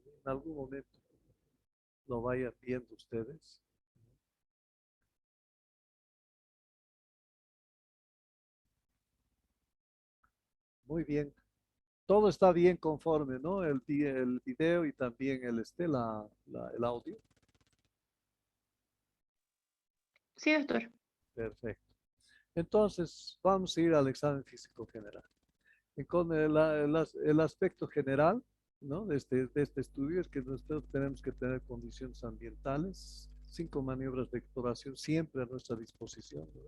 en algún momento lo vayan viendo ustedes. Muy bien. Todo está bien conforme, ¿no? El video y también el audio. Sí, doctor. Perfecto. Entonces, vamos a ir al examen físico general. Y con el aspecto general, ¿no? de este estudio es que nosotros tenemos que tener condiciones ambientales, 5 maniobras de exploración siempre a nuestra disposición, ¿no?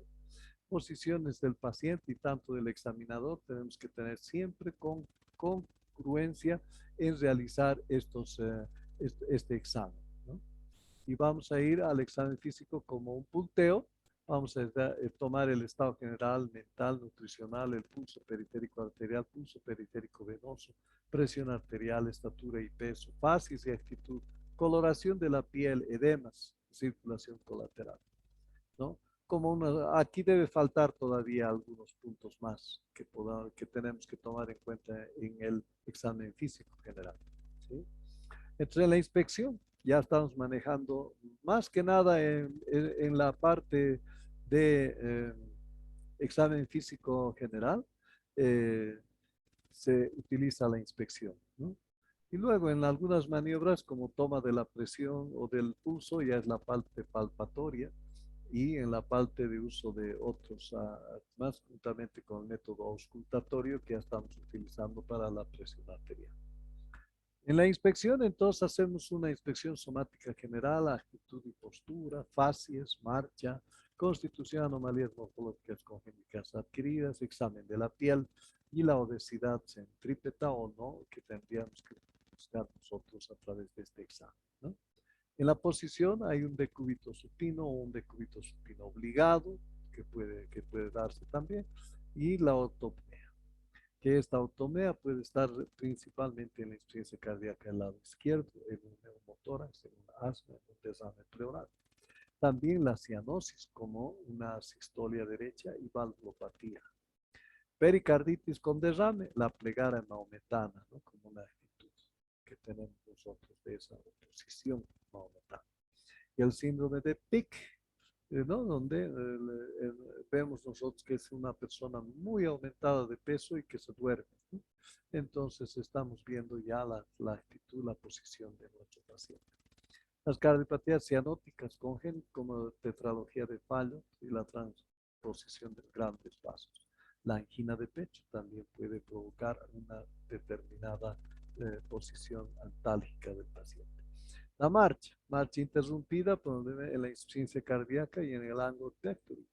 Posiciones del paciente y tanto del examinador tenemos que tener siempre con congruencia en realizar este examen, ¿no? Y vamos a ir al examen físico como un punteo. Vamos a tomar el estado general, mental, nutricional, el pulso periférico arterial, pulso periférico venoso, presión arterial, estatura y peso, facies y actitud, coloración de la piel, edemas, circulación colateral, ¿no? Aquí debe faltar todavía algunos puntos más que tenemos que tomar en cuenta en el examen físico general, ¿sí? Entonces, en la inspección ya estamos manejando más que nada en la parte de examen físico general, eh, se utiliza la inspección, ¿no? Y luego en algunas maniobras como toma de la presión o del pulso ya es la parte palpatoria y en la parte de uso de otros, más juntamente con el método auscultatorio que ya estamos utilizando para la presión arterial. En la inspección, entonces, hacemos una inspección somática general, actitud y postura, facies, marcha, constitución, anomalías morfológicas congénitas adquiridas, examen de la piel y la obesidad centrípeta o no, que tendríamos que buscar nosotros a través de este examen, ¿no? En la posición hay un decúbito supino o un decúbito supino obligado, que puede darse también, y la ortopnea, que esta automea puede estar principalmente en la insuficiencia cardíaca del lado izquierdo, en un neumotórax, en un asma, en un derrame pleural. También la cianosis como una sistolia derecha y valvulopatía. Pericarditis con derrame, la plegaria maometana, ¿no? Como una actitud que tenemos nosotros de esa oposición maometana. Y el síndrome de Pick, ¿no? Donde vemos nosotros que es una persona muy aumentada de peso y que se duerme, ¿no? Entonces estamos viendo ya la actitud, la posición de nuestro paciente. Las cardiopatías cianóticas congénitas como tetralogía de Fallot y la transposición de grandes vasos. La angina de pecho también puede provocar una determinada posición antálgica del paciente. La marcha interrumpida en la insuficiencia cardíaca y en el ángulo pectoral.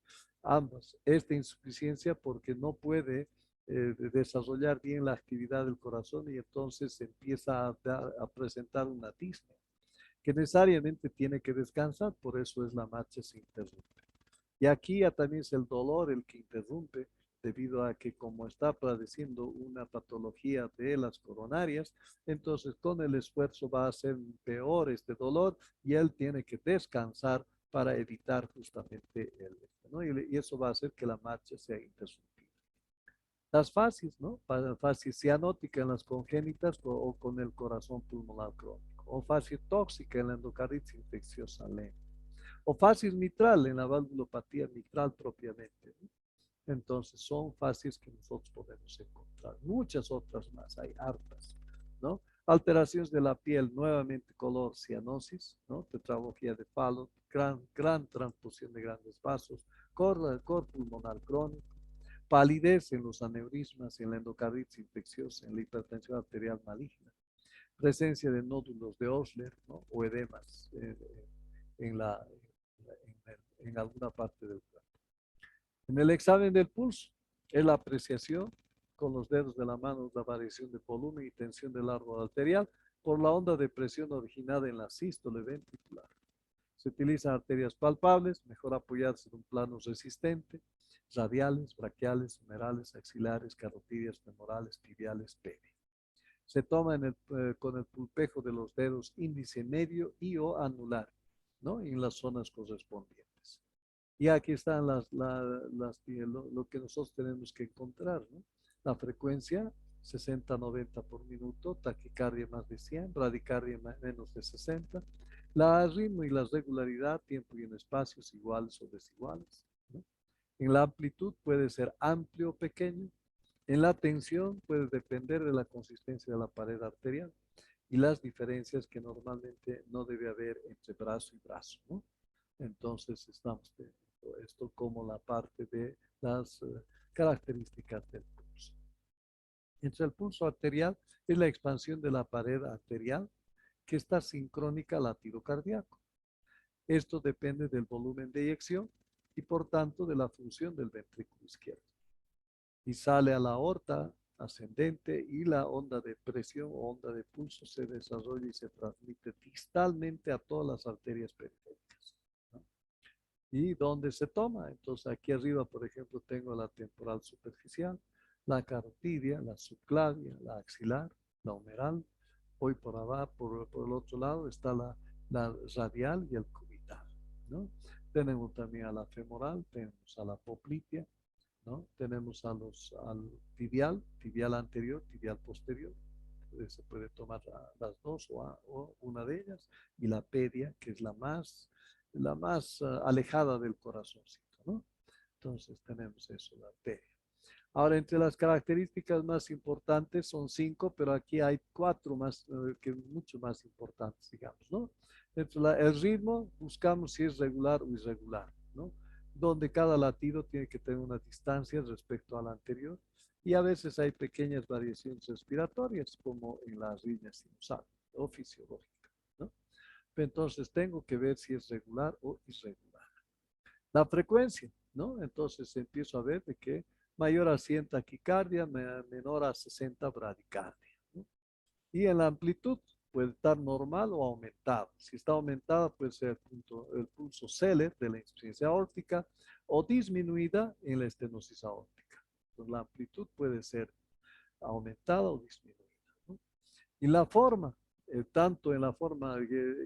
Ambas. Esta insuficiencia porque no puede desarrollar bien la actividad del corazón y entonces se empieza a presentar una disnea que necesariamente tiene que descansar, por eso es la marcha se interrumpe. Y aquí ya también es el dolor el que interrumpe, debido a que como está padeciendo una patología de las coronarias, entonces con el esfuerzo va a ser peor este dolor y él tiene que descansar para evitar justamente ¿no? Y eso va a hacer que la marcha sea interrumpida. Las fases, ¿no? Fases cianótica en las congénitas o con el corazón pulmonar crónico, o fase tóxica en la endocarditis infecciosa lenta, o fases mitral en la valvulopatía mitral propiamente, ¿no? Entonces son fases que nosotros podemos encontrar. Muchas otras más, hay hartas, ¿no? Alteraciones de la piel, nuevamente color, cianosis, ¿no? Tetralogía de Fallot, gran transfusión de grandes vasos, cor pulmonar crónico, palidez en los aneurismas, en la endocarditis infecciosa, en la hipertensión arterial maligna, presencia de nódulos de Osler, ¿no? O edemas en, la, en alguna parte del cuerpo. En el examen del pulso, es la apreciación con los dedos de la mano, la variación de volumen y tensión del árbol arterial por la onda de presión originada en la sístole ventricular. Se utilizan arterias palpables, mejor apoyarse en un plano resistente, radiales, braquiales, humerales, axilares, carotidias, femorales, tibiales, pene. Se toma con el pulpejo de los dedos índice medio y o anular, ¿no? En las zonas correspondientes. Y aquí están lo que nosotros tenemos que encontrar, ¿no? La frecuencia 60-90 por minuto, taquicardia más de 100, bradicardia menos de 60. La ritmo y la regularidad, tiempo y en espacios iguales o desiguales, ¿no? En la amplitud puede ser amplio o pequeño. En la tensión puede depender de la consistencia de la pared arterial y las diferencias que normalmente no debe haber entre brazo y brazo, ¿no? Entonces estamos teniendo esto como la parte de las características del pulso. Entre el pulso arterial es la expansión de la pared arterial que está sincrónica al latido cardíaco. Esto depende del volumen de eyección y por tanto de la función del ventrículo izquierdo. Y sale a la aorta ascendente y la onda de presión o onda de pulso se desarrolla y se transmite distalmente a todas las arterias periféricas, ¿no? ¿Y dónde se toma? Entonces aquí arriba, por ejemplo, tengo la temporal superficial, la carotidia, la subclavia, la axilar, la humeral. Hoy por abajo, por el otro lado, está la radial y el cubital, ¿no? Tenemos también a la femoral, tenemos a la poplitea, ¿no? Tenemos al tibial, tibial anterior, tibial posterior. Se puede tomar las dos o una de ellas, y la pedia, que es la más alejada del corazoncito, ¿no? Entonces tenemos eso, la pedia. Ahora, entre las características más importantes son 5, pero aquí hay 4 más, que mucho más importantes, digamos, ¿no? El ritmo, buscamos si es regular o irregular, ¿no? Donde cada latido tiene que tener una distancia respecto al anterior, y a veces hay pequeñas variaciones respiratorias, como en la arritmia sinusal o fisiológica, ¿no? Entonces tengo que ver si es regular o irregular. La frecuencia, ¿no? Entonces empiezo a ver de que mayor a 100 taquicardia, menor a 60 bradicardia, ¿no? Y en la amplitud puede estar normal o aumentado. Si está aumentada, puede ser el pulso Zeller de la insuficiencia aórtica, o disminuida en la estenosis aórtica. Entonces, la amplitud puede ser aumentada o disminuida, ¿no? Y la forma, tanto en la forma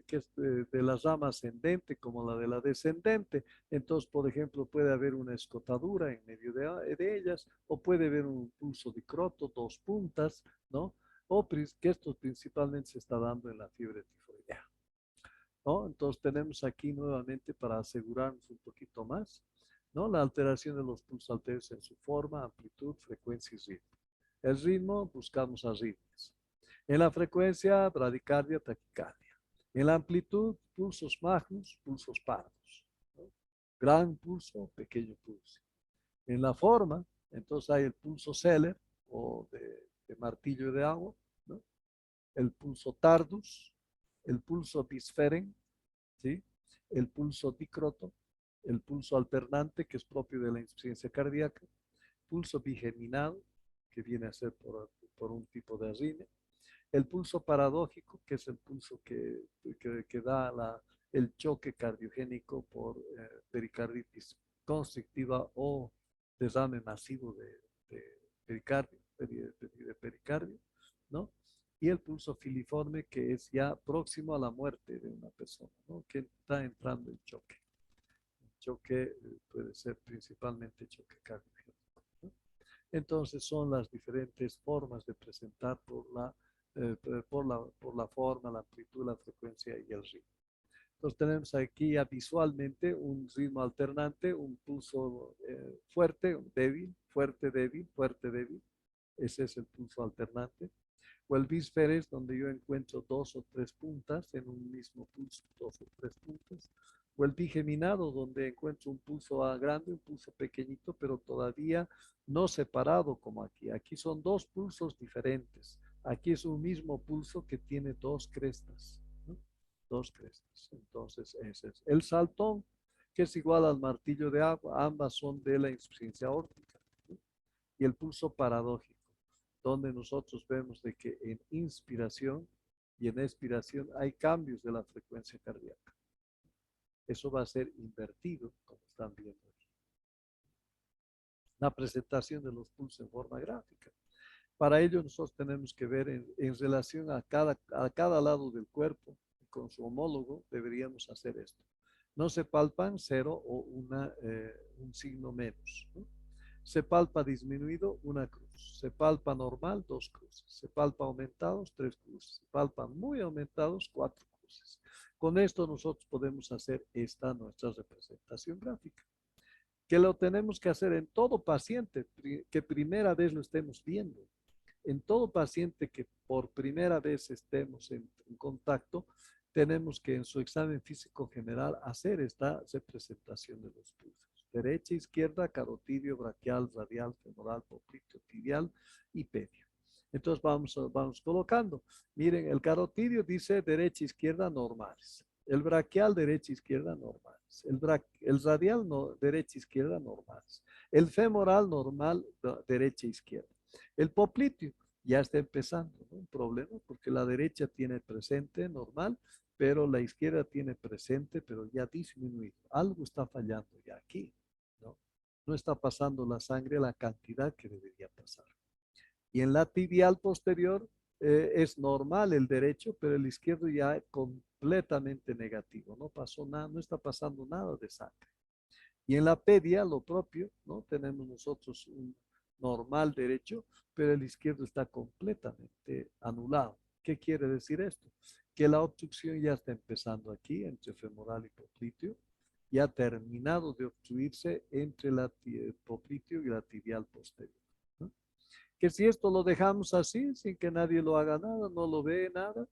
que es de la rama ascendente como la de la descendente. Entonces, por ejemplo, puede haber una escotadura en medio de ellas, o puede haber un pulso dicroto, 2 puntas, ¿no? O que esto principalmente se está dando en la fiebre tifoidea, ¿no? Entonces tenemos aquí nuevamente, para asegurarnos un poquito más, ¿no? La alteración de los pulsos arteriales en su forma, amplitud, frecuencia y ritmo. El ritmo, buscamos arritmias. En la frecuencia, bradicardia, taquicardia. En la amplitud, pulsos magnus, pulsos pardos, ¿no? Gran pulso, pequeño pulso. En la forma, entonces hay el pulso Zeller o de martillo de agua, ¿no? El pulso tardus, el pulso bisferen, ¿sí? El pulso dicroto, el pulso alternante, que es propio de la insuficiencia cardíaca, pulso bigeminado, que viene a ser por un tipo de arritmia, el pulso paradójico, que es el pulso que da el choque cardiogénico por pericarditis constrictiva o derrame masivo de pericardio, de pericardio, ¿no? Y el pulso filiforme, que es ya próximo a la muerte de una persona, ¿no? Que está entrando en choque. El choque puede ser principalmente choque cardiogénico, ¿no? Entonces son las diferentes formas de presentar por la forma, la amplitud, la frecuencia y el ritmo. Entonces tenemos aquí ya visualmente un ritmo alternante, un pulso fuerte, débil, fuerte, débil, fuerte, débil. Ese es el pulso alternante. O el bisférez, donde yo encuentro 2 o 3 puntas en un mismo pulso, 2 o 3 puntas. O el bigeminado, donde encuentro un pulso grande, un pulso pequeñito, pero todavía no separado como aquí. Aquí son 2 pulsos diferentes. Aquí es un mismo pulso que tiene 2 crestas, ¿no? 2 crestas. Entonces, ese es el saltón, que es igual al martillo de agua. Ambas son de la insuficiencia aórtica, ¿no? Y el pulso paradójico, donde nosotros vemos de que en inspiración y en expiración hay cambios de la frecuencia cardíaca. Eso va a ser invertido, como están viendo aquí. La presentación de los pulsos en forma gráfica. Para ello nosotros tenemos que ver en relación a cada lado del cuerpo, con su homólogo, deberíamos hacer esto. No se palpan 0 o un signo menos, ¿no? Se palpa disminuido, una cruz. Se palpa normal, dos cruces. Se palpa aumentados, tres cruces. Se palpan muy aumentados, cuatro cruces. Con esto nosotros podemos hacer esta nuestra representación gráfica, que lo tenemos que hacer en todo paciente que primera vez lo estemos viendo. En todo paciente que por primera vez estemos en contacto, tenemos que en su examen físico general hacer esta representación de los pulsos. Derecha, izquierda, carotidio, braquial, radial, femoral, popliteo, tibial y pedio. Entonces vamos colocando. Miren, el carotidio dice derecha, izquierda, normales. El braquial, derecha, izquierda, normales. El radial, no, derecha, izquierda, normales. El femoral, normal, derecha, izquierda. El popliteo ya está empezando, ¿no? Un problema porque la derecha tiene presente normal, pero la izquierda tiene presente, pero ya disminuido. Algo está fallando ya aquí, ¿no? No está pasando la sangre la cantidad que debería pasar. Y en la tibial posterior es normal el derecho, pero el izquierdo ya es completamente negativo. No pasó nada, no está pasando nada de sangre. Y en la pedia, lo propio, ¿no? Tenemos nosotros un normal derecho, pero el izquierdo está completamente anulado. ¿Qué quiere decir esto? Que la obstrucción ya está empezando aquí, entre femoral y popliteo, y ha terminado de obstruirse entre el popliteo y la tibial posterior, ¿no? Que si esto lo dejamos así, sin que nadie lo haga nada, no lo ve nada,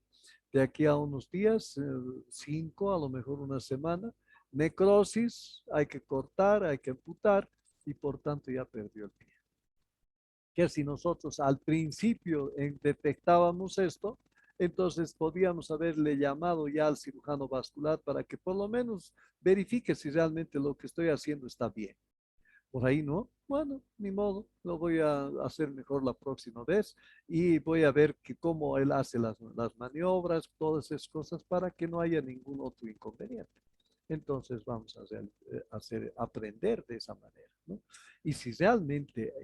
de aquí a unos días, 5, a lo mejor una semana, necrosis, hay que cortar, hay que amputar y por tanto ya perdió el pie. Que si nosotros al principio detectábamos esto, entonces podíamos haberle llamado ya al cirujano vascular para que por lo menos verifique si realmente lo que estoy haciendo está bien. Por ahí no, bueno, ni modo, lo voy a hacer mejor la próxima vez y voy a ver que cómo él hace las maniobras, todas esas cosas para que no haya ningún otro inconveniente. Entonces vamos a aprender de esa manera, ¿no? Y si realmente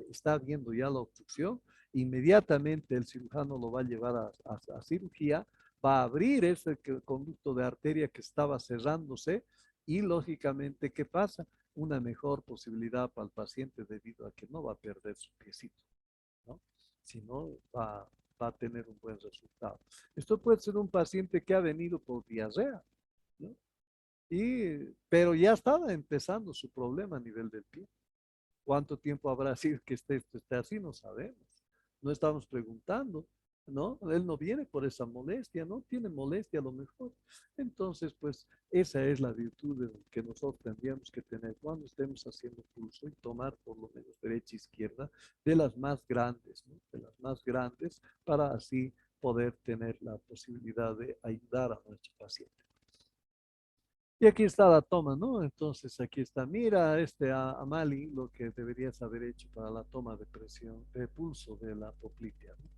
está viendo ya la obstrucción, inmediatamente el cirujano lo va a llevar a cirugía, va a abrir ese conducto de arteria que estaba cerrándose y lógicamente, ¿qué pasa? Una mejor posibilidad para el paciente debido a que no va a perder su piecito, ¿no? Sino va a tener un buen resultado. Esto puede ser un paciente que ha venido por diarrea, ¿no? Pero ya estaba empezando su problema a nivel del pie. ¿Cuánto tiempo habrá sido que esté así? No sabemos. No estamos preguntando, ¿no? Él no viene por esa molestia, no tiene molestia a lo mejor. Entonces, pues, esa es la virtud que nosotros tendríamos que tener cuando estemos haciendo pulso y tomar por lo menos derecha e izquierda de las más grandes, ¿no? De las más grandes, para así poder tener la posibilidad de ayudar a nuestro paciente. Y aquí está la toma, ¿no? Entonces aquí está, mira, Amali, lo que deberías haber hecho para la toma de presión, de pulso de la poplitea, ¿no?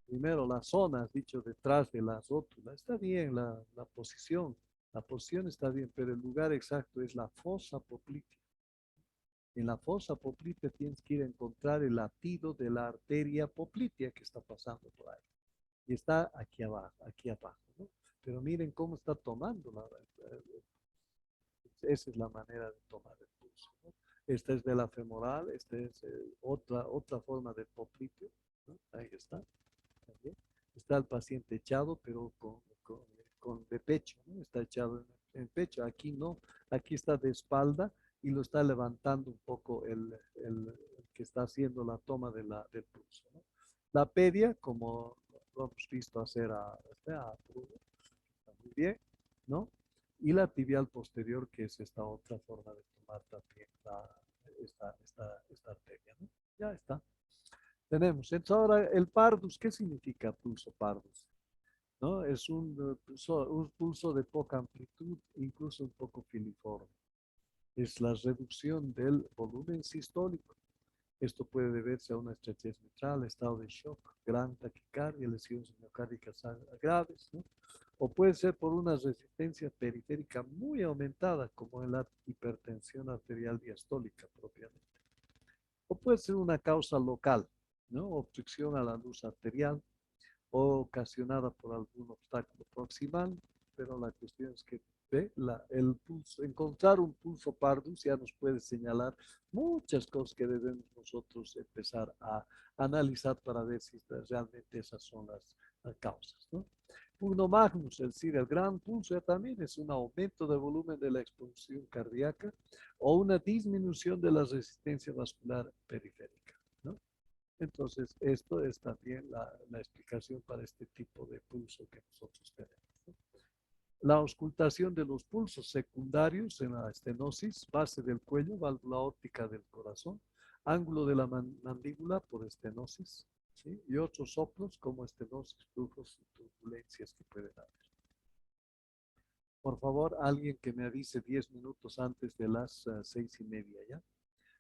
Primero, la zona, has dicho, detrás de la rótula. Está bien la posición está bien, pero el lugar exacto es la fosa poplitea. En la fosa poplitea tienes que ir a encontrar el latido de la arteria poplitea que está pasando por ahí. Y está aquí abajo, ¿no? Pero miren cómo está tomando esa es la manera de tomar el pulso, ¿no? Esta es de la femoral, esta es otra forma del popliteo, ¿no? Ahí está, también. Está el paciente echado, pero con de pecho, ¿no? Está echado en pecho. Aquí no, aquí está de espalda y lo está levantando un poco el que está haciendo la toma del pulso, ¿no? La pedia, como lo hemos visto hacer a Bruno, está muy bien, ¿no? Y la tibial posterior, que es esta otra forma de tomar también esta arteria, ¿no? Ya está. Tenemos. Entonces ahora el pardus, ¿qué significa pulso pardus? ¿No? Es un pulso de poca amplitud, incluso un poco filiforme. Es la reducción del volumen sistólico. Esto puede deberse a una estrechez mitral, estado de shock, gran taquicardia, lesiones miocárdicas graves, ¿no? O puede ser por una resistencia periférica muy aumentada, como en la hipertensión arterial diastólica propiamente. O puede ser una causa local, ¿no? Obstrucción a la luz arterial o ocasionada por algún obstáculo proximal, pero la cuestión es que el pulso, encontrar un pulso pardus ya nos puede señalar muchas cosas que debemos nosotros empezar a analizar para ver si realmente esas son las causas, ¿no? Pugno magnus, es decir, el gran pulso ya también es un aumento del volumen de la expansión cardíaca o una disminución de la resistencia vascular periférica, ¿no? Entonces, esto es también la explicación para este tipo de pulso que nosotros tenemos, ¿no? La auscultación de los pulsos secundarios en la estenosis, base del cuello, válvula óptica del corazón, ángulo de la mandíbula por estenosis, ¿sí? Y otros soplos como estenosis, flujos y turbulencias que pueden haber. Por favor, alguien que me avise 10 minutos antes de las 6:30, ¿ya?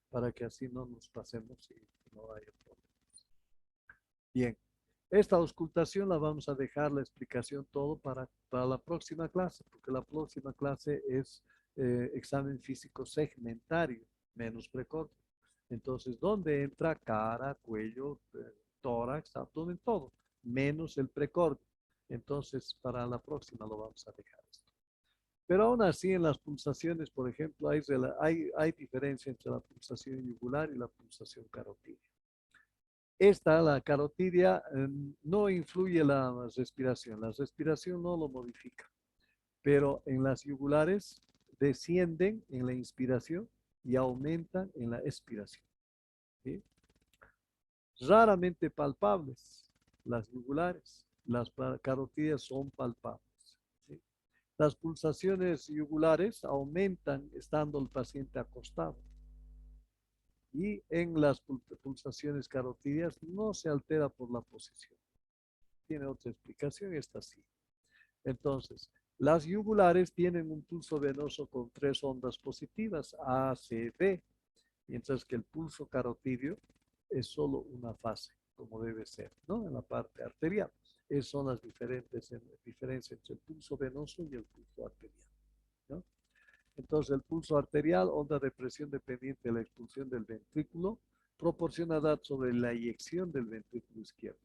Para que así no nos pasemos y no haya problemas. Bien, esta auscultación la vamos a dejar la explicación todo para la próxima clase, porque la próxima clase es examen físico segmentario, menos precordio. Entonces, ¿dónde entra cara, cuello, tórax, abdomen, todo, menos el precordio? Entonces, para la próxima lo vamos a dejar esto. Pero aún así, en las pulsaciones, por ejemplo, hay diferencia entre la pulsación yugular y la pulsación carotidia. La carotidia, no influye la respiración no lo modifica, pero en las yugulares descienden en la inspiración y aumentan en la expiración, ¿sí? Raramente palpables las yugulares, las carotidias son palpables, ¿sí? Las pulsaciones yugulares aumentan estando el paciente acostado. Y en las pulsaciones carotidias no se altera por la posición. Tiene otra explicación, esta sí. Entonces, las yugulares tienen un pulso venoso con 3 ondas positivas, A, C, D, mientras que el pulso carotidio es solo una fase, como debe ser, ¿no? En la parte arterial. Esas son las diferencias entre el pulso venoso y el pulso arterial, ¿no? Entonces, el pulso arterial, onda de presión dependiente de la expulsión del ventrículo, proporciona datos sobre la eyección del ventrículo izquierdo.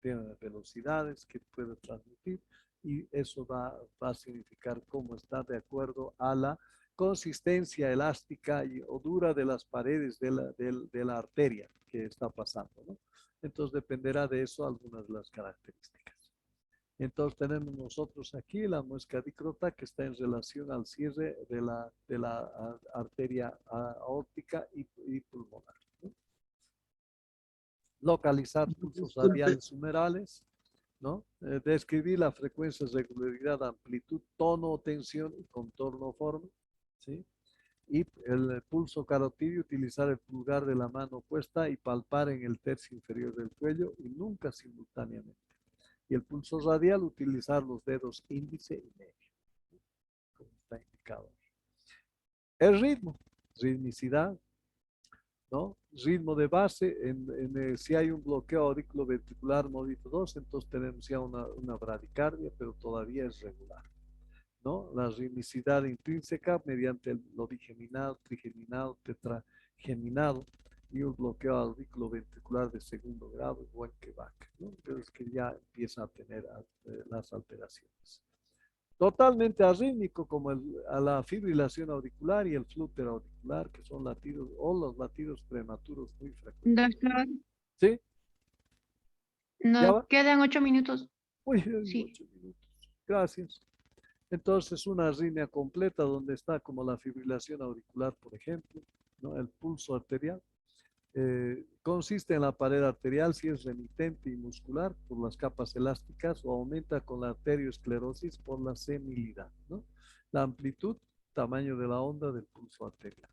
Tiene velocidades que puede transmitir y eso va a significar cómo está de acuerdo a la consistencia elástica o dura de las paredes de la arteria que está pasando, ¿no? Entonces, dependerá de eso algunas de las características. Entonces tenemos nosotros aquí la muesca dicrota que está en relación al cierre de la arteria aórtica y pulmonar, ¿no? Localizar pulsos Disculpe, radiales humerales, ¿no? Describir la frecuencia, regularidad, amplitud, tono, tensión y contorno forma, ¿sí? Y el pulso carotidio, utilizar el pulgar de la mano opuesta y palpar en el tercio inferior del cuello y nunca simultáneamente. Y el pulso radial, utilizar los dedos índice y medio, como está indicado. El ritmo, ritmicidad, ¿no? Ritmo de base, si hay un bloqueo auriculoventricular módito 2, entonces tenemos ya una bradicardia, pero todavía es regular, ¿no? La ritmicidad intrínseca mediante el lobigeminado, trigeminado, tetrageminado y un bloqueo auriculoventricular de segundo grado, igual que Bach, ¿no? Pero es que ya empieza a tener las alteraciones. Totalmente arrítmico, como a la fibrilación auricular y el flúter auricular, que son latidos o los latidos prematuros muy frecuentes. Doctor, ¿Sí? ¿Ya nos va? quedan 8 minutos. Uy, Sí. 8 minutos. Gracias. Entonces, una arritmia completa donde está como la fibrilación auricular, por ejemplo, ¿no? El pulso arterial. Consiste en la pared arterial si es remitente y muscular por las capas elásticas o aumenta con la arteriosclerosis por la senilidad, ¿no? La amplitud, tamaño de la onda del pulso arterial.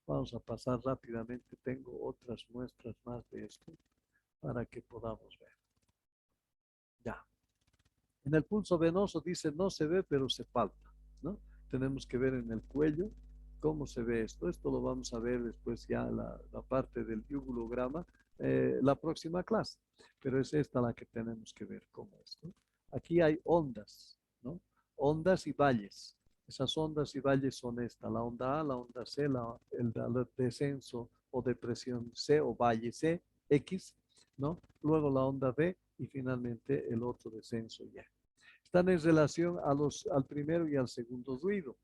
Vamos a pasar rápidamente, tengo otras muestras más de esto para que podamos ver. Ya. En el pulso venoso dice no se ve, pero se palpa, ¿no? Tenemos que ver en el cuello cómo se ve esto. Esto lo vamos a ver después ya la parte del yugulograma, la próxima clase. Pero es esta la que tenemos que ver cómo es, ¿no? Aquí hay ondas, ¿no? Ondas y valles. Esas ondas y valles son esta, la onda A, la onda C, el descenso o depresión C o valle C, X, ¿no? Luego la onda B y finalmente el otro descenso Y. están en relación al primero y al segundo ruido.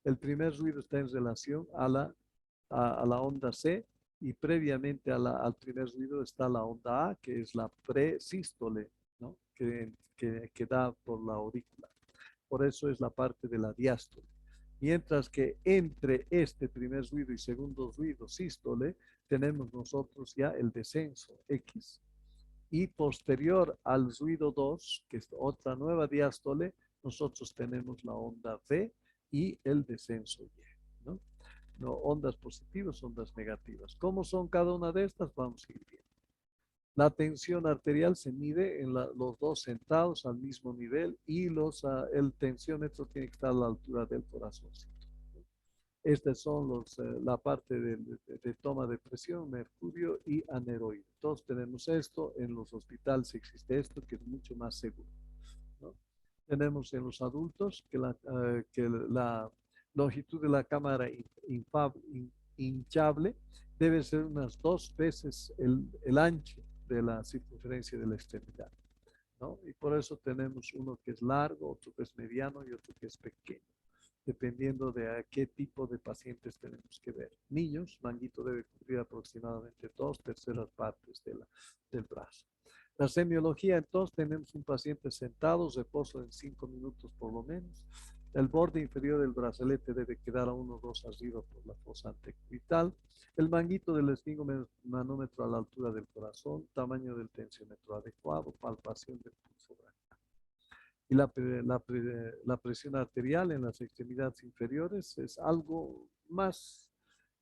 El primer ruido está en relación a la onda C y previamente al primer ruido está la onda A, que es la presístole, ¿no? que da por la aurícula. Por eso es la parte de la diástole. Mientras que entre este primer ruido y segundo ruido, sístole, tenemos nosotros ya el descenso X. Y posterior al ruido 2, que es otra nueva diástole, nosotros tenemos la onda V y el descenso Y, ¿no? No, ondas positivas, ondas negativas. ¿Cómo son cada una de estas? Vamos a ir viendo. La tensión arterial se mide en los dos sentados al mismo nivel y el tensiómetro tiene que estar a la altura del corazoncito. Estas son la parte de toma de presión, mercurio y aneroide. Todos tenemos esto, en los hospitales existe esto, que es mucho más seguro, ¿no? Tenemos en los adultos que la longitud de la cámara hinchable debe ser unas 2 veces el ancho de la circunferencia de la extremidad, ¿no? Y por eso tenemos uno que es largo, otro que es mediano y otro que es pequeño, dependiendo de a qué tipo de pacientes tenemos que ver. Niños, manguito debe cubrir aproximadamente 2/3 partes del brazo. La semiología, entonces, tenemos un paciente sentado, reposo en 5 minutos por lo menos. El borde inferior del brazalete debe quedar a 1 o 2 arriba por la fosa antecubital. El manguito del esfigmomanómetro a la altura del corazón, tamaño del tensiómetro adecuado, palpación del pulso braquial. Y la presión arterial en las extremidades inferiores es algo más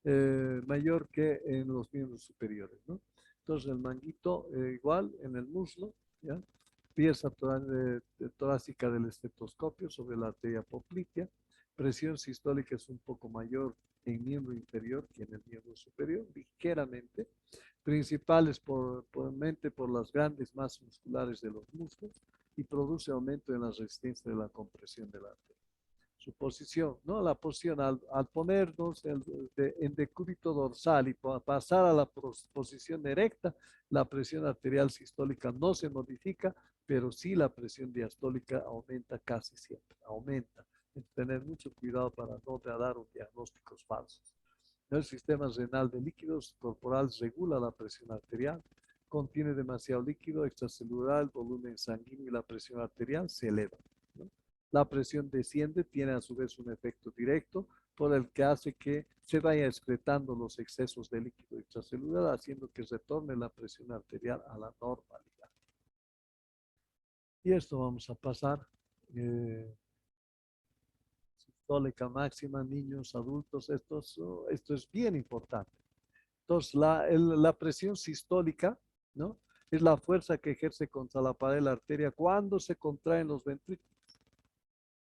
mayor que en los miembros superiores, ¿no? Entonces el manguito igual en el muslo, ¿ya? Pieza torácica del estetoscopio sobre la arteria poplitea. Presión sistólica es un poco mayor en miembro inferior que en el miembro superior, ligeramente. Principales por las grandes masas musculares de los músculos y produce aumento en la resistencia de la compresión de la arteria. Su posición, ¿no? La posición al ponernos en decúbito dorsal y pasar a la posición erecta, la presión arterial sistólica no se modifica, pero sí la presión diastólica aumenta casi siempre, aumenta. Hay que tener mucho cuidado para no dar un diagnósticos falsos. El sistema renal de líquidos corporales regula la presión arterial, contiene demasiado líquido extracelular, el volumen sanguíneo y la presión arterial se eleva, ¿no? La presión desciende, tiene a su vez un efecto directo por el que hace que se vaya excretando los excesos de líquido extracelular, haciendo que retorne la presión arterial a la normalidad. Y esto vamos a pasar. Sistólica máxima, niños, adultos, esto es bien importante. Entonces, la presión sistólica, ¿no? Es la fuerza que ejerce contra la pared de la arteria cuando se contraen los ventrículos.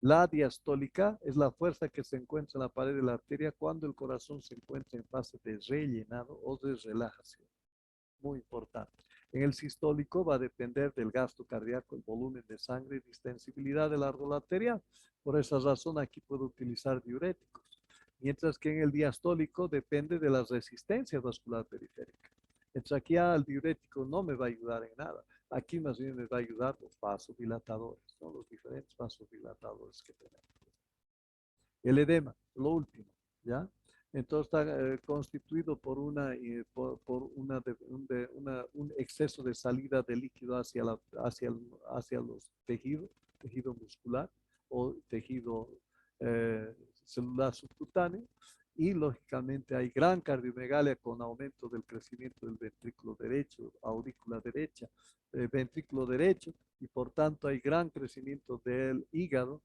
La diastólica es la fuerza que se encuentra en la pared de la arteria cuando el corazón se encuentra en fase de rellenado o de relajación. Muy importante. En el sistólico va a depender del gasto cardíaco, el volumen de sangre y distensibilidad del árbol arterial. Por esa razón aquí puedo utilizar diuréticos. Mientras que en el diastólico depende de la resistencia vascular periférica. Entonces aquí el diurético no me va a ayudar en nada. Aquí más bien me va a ayudar los vasodilatadores, ¿no? Los diferentes vasodilatadores que tenemos. El edema, lo último, ¿ya? Entonces está constituido por un exceso de salida de líquido hacia los tejidos, tejido muscular o tejido celular subcutáneo. Y lógicamente hay gran cardiomegalia con aumento del crecimiento del ventrículo derecho, aurícula derecha, ventrículo derecho, y por tanto hay gran crecimiento del hígado,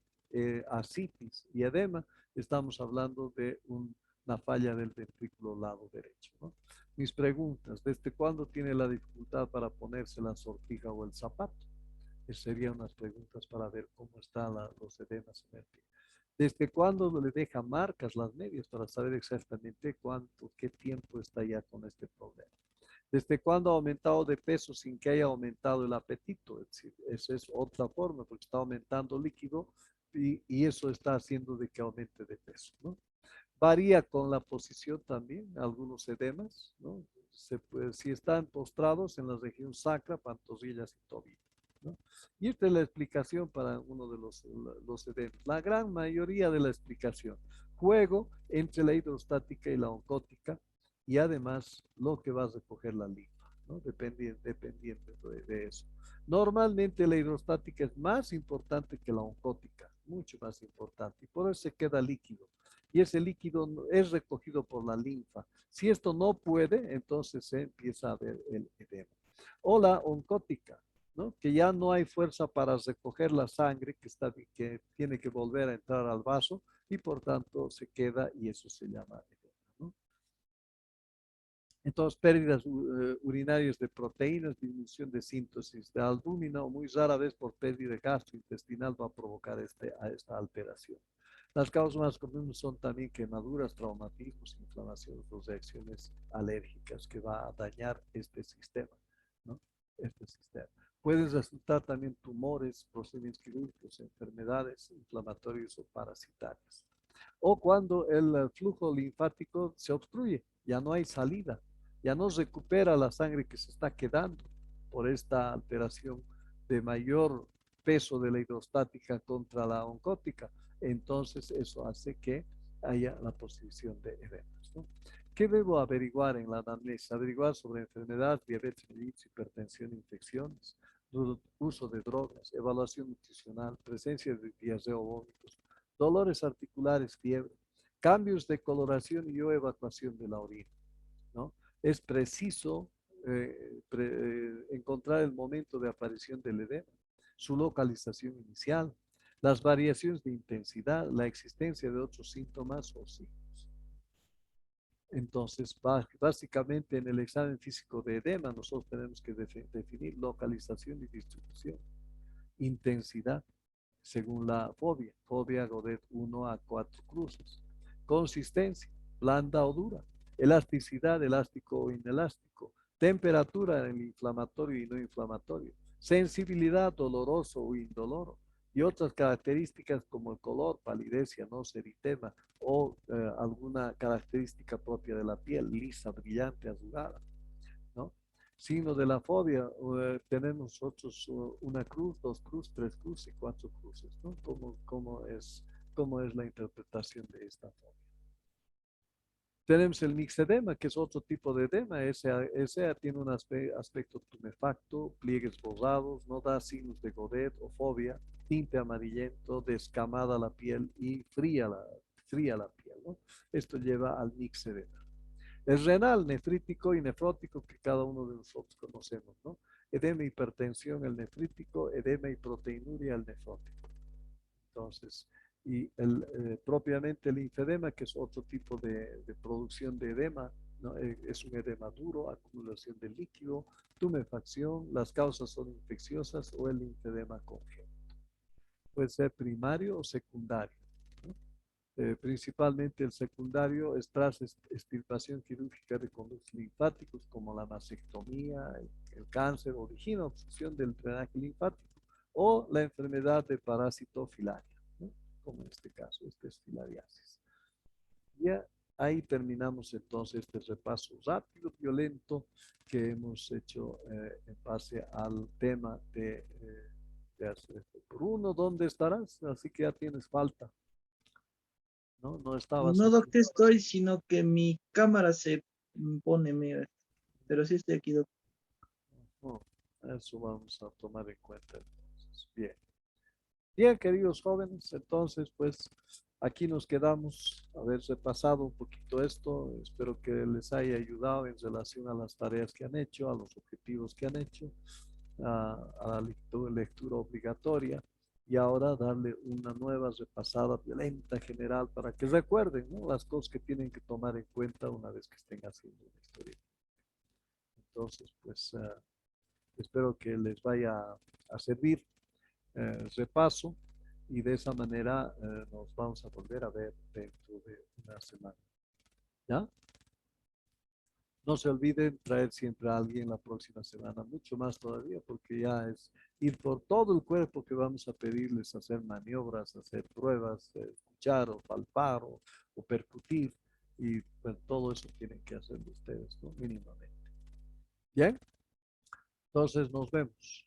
ascitis y edema. Estamos hablando de una falla del ventrículo lado derecho, ¿no? Mis preguntas: ¿desde cuándo tiene la dificultad para ponerse la sortija o el zapato? Esas serían unas preguntas para ver cómo están los edemas en el pie. ¿Desde cuándo le deja marcas las medias para saber exactamente qué tiempo está ya con este problema? ¿Desde cuándo ha aumentado de peso sin que haya aumentado el apetito? Es decir, esa es otra forma, porque está aumentando líquido y eso está haciendo de que aumente de peso, ¿no? Varía con la posición también, algunos edemas, ¿no? Si están postrados en la región sacra, pantorrillas y tobillo. ¿no? Y esta es la explicación para uno de los edemas. La gran mayoría de la explicación. Juego entre la hidrostática y la oncótica y además lo que va a recoger la linfa, ¿no? Dependiente de eso. Normalmente la hidrostática es más importante que la oncótica, mucho más importante, y por eso se queda líquido. Y ese líquido es recogido por la linfa. Si esto no puede, entonces se empieza a ver el edema. O la oncótica, ¿no? Que ya no hay fuerza para recoger la sangre que tiene que volver a entrar al vaso y por tanto se queda y eso se llama edema, ¿no? Entonces, pérdidas urinarias de proteínas, disminución de síntesis de albúmina o muy rara vez por pérdida gastrointestinal va a provocar esta alteración. Las causas más comunes son también quemaduras, traumatismos, inflamaciones o reacciones alérgicas que va a dañar este sistema, ¿no? Este sistema. Pueden resultar también tumores, procedimientos quirúrgicos, enfermedades inflamatorias o parasitarias. O cuando el flujo linfático se obstruye, ya no hay salida, ya no recupera la sangre que se está quedando por esta alteración de mayor peso de la hidrostática contra la oncótica. Entonces eso hace que haya la posición de edemas, ¿no? ¿Qué debo averiguar en la anamnesis? Averiguar sobre enfermedad, diabetes mellitus, hipertensión, infecciones, uso de drogas, evaluación nutricional, presencia de diarrea o vómitos, dolores articulares, fiebre, cambios de coloración y o evacuación de la orina, ¿no? Es preciso encontrar el momento de aparición del edema, su localización inicial, las variaciones de intensidad, la existencia de otros síntomas o signos. Entonces, básicamente en el examen físico de edema, nosotros tenemos que definir localización y distribución, intensidad, según la fobia Godet 1 a 4 cruces, consistencia, blanda o dura, elasticidad, elástico o inelástico, temperatura en el inflamatorio y no inflamatorio, sensibilidad, doloroso o indoloro, y otras características como el color, palidez, cianosis, eritema o alguna característica propia de la piel, lisa, brillante, arrugada, ¿no? Signo de la fobia, tenemos nosotros una cruz, dos cruces, tres cruces y cuatro cruces, ¿no? ¿Cómo es la interpretación de esta fobia? Tenemos el mixedema, que es otro tipo de edema. Ese tiene un aspecto tumefacto, pliegues borrados, no da signos de Godet o fobia, tinte amarillento, descamada la piel y fría la piel, ¿no? Esto lleva al mixedema. El renal, nefrítico y nefrótico que cada uno de nosotros conocemos, ¿no? Edema, hipertensión, el nefrítico, edema y proteinuria, el nefrótico. Entonces, y propiamente el linfedema, que es otro tipo de producción de edema, ¿no? Es un edema duro, acumulación de líquido, tumefacción, las causas son infecciosas o el linfedema congénito. Puede ser primario o secundario, ¿no? Principalmente el secundario es tras extirpación quirúrgica de conductos linfáticos como la mastectomía, el cáncer, origina obstrucción del drenaje linfático o la enfermedad de parásito filaria, ¿no? Como en este caso, este es filariasis. Ya ahí terminamos entonces este repaso rápido, violento que hemos hecho en base al tema de hacer. Por uno, ¿dónde estarás? Así que ya tienes falta. ¿No? No estabas No, aquí. doctor, estoy, sino que mi cámara se pone medio, pero sí estoy aquí, doctor. No, eso vamos a tomar en cuenta entonces. Bien. Bien, queridos jóvenes, entonces, pues aquí nos quedamos, haber repasado un poquito esto. Espero que les haya ayudado en relación a las tareas que han hecho, a los objetivos que han hecho, a la lectura obligatoria y ahora darle una nueva repasada violenta general para que recuerden, ¿no?, las cosas que tienen que tomar en cuenta una vez que estén haciendo una historia. Entonces, pues espero que les vaya a servir repaso y de esa manera nos vamos a volver a ver dentro de una semana. ¿Ya? No se olviden traer siempre a alguien la próxima semana, mucho más todavía, porque ya es ir por todo el cuerpo que vamos a pedirles hacer maniobras, hacer pruebas, escuchar o palpar o percutir, y pues, todo eso tienen que hacer ustedes, ¿no? Mínimamente. Bien, entonces nos vemos.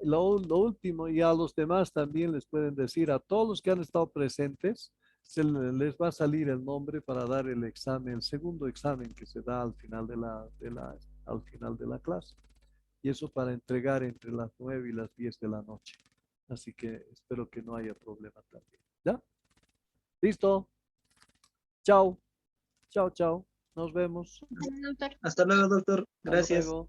Lo último, y a los demás también les pueden decir, a todos los que han estado presentes, les va a salir el nombre para dar el examen, el segundo examen que se da al final al final de la clase. Y eso para entregar entre las 9 y las 10 de la noche. Así que espero que no haya problema también. ¿Ya? ¿Listo? Chao. Chao, chao. Nos vemos. Bueno, doctor. Hasta luego, doctor. Hasta Gracias. luego.